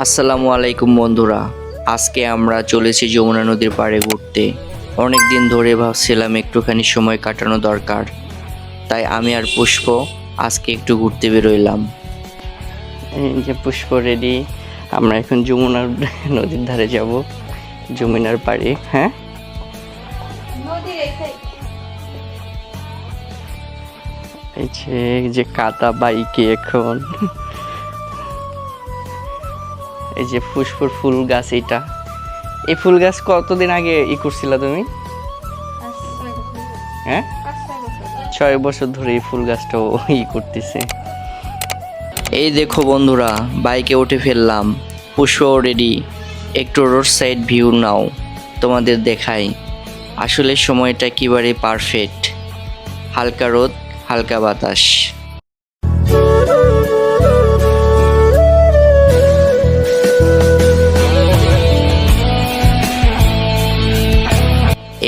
আসসালামু আলাইকুম বন্ধুরা, আজকে আমরা চলেছি যমুনা নদীর পাড়ে ঘুরতে। অনেক দিন ধরে ভাবছিলাম একটুখানি সময় কাটানো দরকার, তাই আমি আর পুষ্প আজকে একটু ঘুরতে বেরোইলাম। এই যে পুষ্প রেডি, আমরা এখন যমুনার নদীর ধারে যাব, যমুনার পাড়ে। হ্যাঁ, এই যে কাদা বাইকে এখন এই যে পুষ্পর ফুল গাছ, এই ফুল গাছ কতদিন আগে করছিলা তুমি? হ্যাঁ, 6 বছর ধরে এই ফুল গাছটা করতেছে। এই দেখো বন্ধুরা, বাইকে উঠে ফেললাম, পুষ্প রেডি। একটু রোড সাইড ভিউ নাও, তোমাদের দেখাই। আসলে সময়টা একেবারে পারফেক্ট, হালকা রোদ, হালকা বাতাস।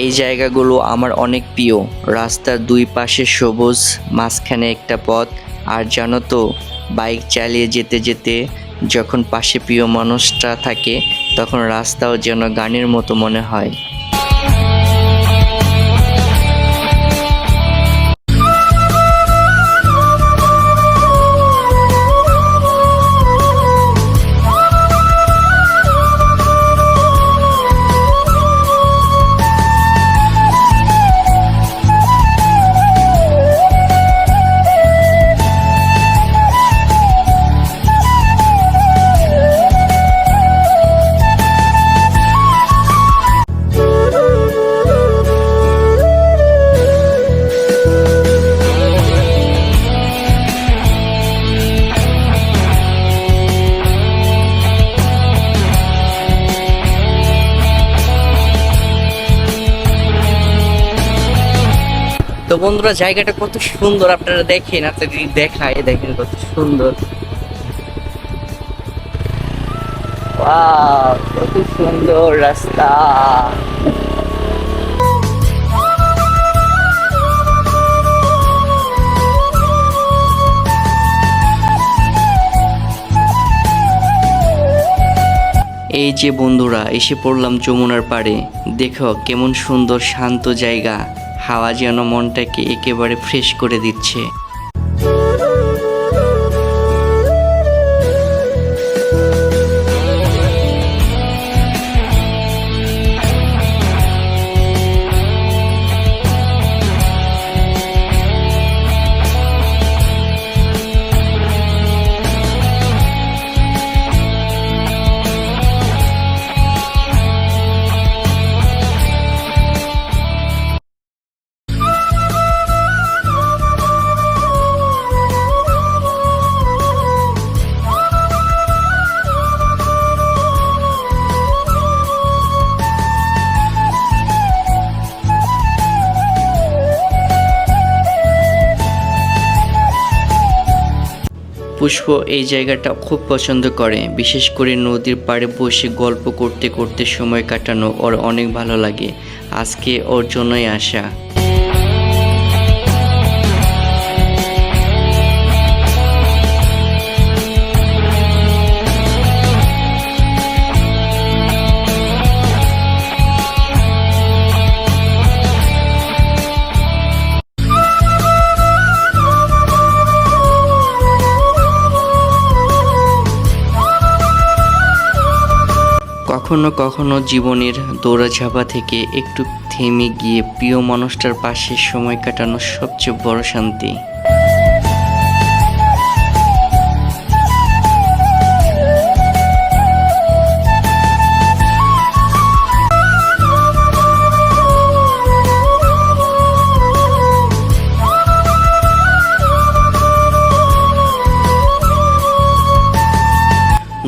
এই জায়গাগুলো আমার অনেক প্রিয়। রাস্তার দুই পাশে সবুজ, মাঝখানে একটা পথ। আর জানো তো, বাইক চালিয়ে যেতে যেতে যখন পাশে প্রিয় মানুষটা থাকে, তখন রাস্তাও যেন গানের মতো মনে হয়। তো বন্ধুরা, জায়গাটা কত সুন্দর আপনারা দেখেন, আপনাদের দেখায়, দেখেন কত সুন্দর। ওয়াও, কত সুন্দর রাস্তা। এই যে বন্ধুরা, এসে পড়লাম যমুনার পাড়ে। দেখো কেমন সুন্দর শান্ত জায়গা, হাওয়া যেন মনটাকে একেবারে ফ্রেশ করে দিচ্ছে। পুষ্প এই জায়গাটা খুব পছন্দ করে, বিশেষ করে নদীর পাড়ে বসে গল্প করতে করতে সময় কাটানো ওর অনেক ভালো লাগে। আজকে ওর জন্যই আসা। কখনো কখনো জীবনের দৌড়াঝাঁপা থেকে একটু থেমে গিয়ে প্রিয় মানুষটার পাশে সময় কাটানো সবচেয়ে বড় শান্তি।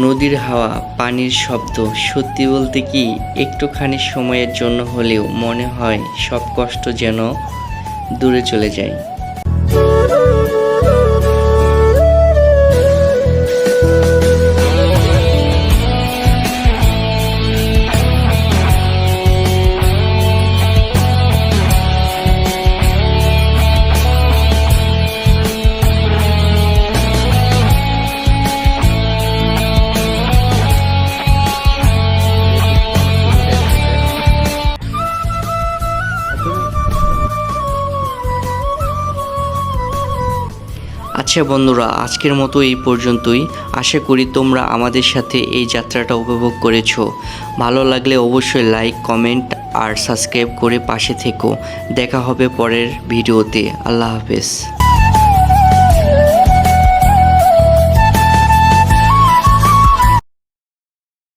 নদীর হাওয়া, পানির শব্দ, সত্যি বলতে কি একটুখানি সময়ের জন্য হলেও মনে হয় সব কষ্ট যেন দূরে চলে যায়। আচ্ছা বন্ধুরা, আজকের মতো এই পর্যন্তই। আশা করি তোমরা আমাদের সাথে এই যাত্রাটা উপভোগ করেছো। ভালো লাগলে অবশ্যই লাইক, কমেন্ট আর সাবস্ক্রাইব করে পাশে থেকো। দেখা হবে পরের ভিডিওতে। আল্লাহ হাফেজ।